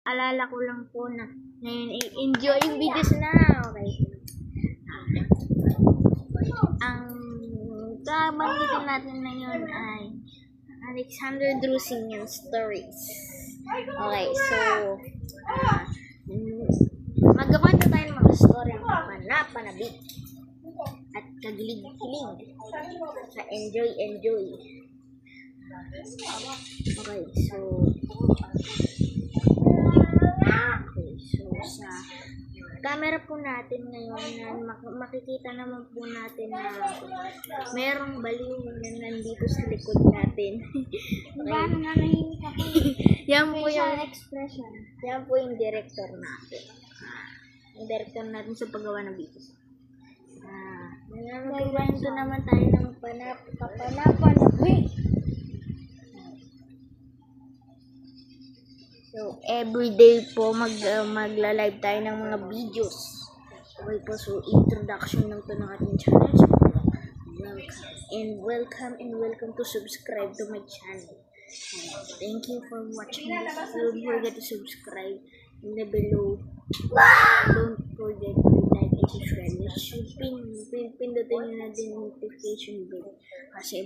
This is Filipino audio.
Alala ko lang po na ngayon enjoy yung videos na. Okay. Ang kabanggitin natin ngayon ay Alexander Drusinian stories. Okay, so magkakwento tayo ng mga story ng panapanabi at kagilig-gilig sa enjoy. Okay, so sa camera po natin ngayon na makikita naman po natin na merong baliw na nandito sa likod natin. Paano na nahihimik ako? Yan po Facial yung expression. yan po yung director natin. Yung director natin sa paggawa ng videos. Magkwento naman tayo ng Panapanabi. So, everyday po magla-live tayo ng mga videos. Okay po, so introduction lang to ng ating channel. So, welcome to subscribe to my channel. Thank you for watching this. Don't forget to subscribe in the below. Don't forget to like and subscribe. Pindutin nyo na din notification bell kasi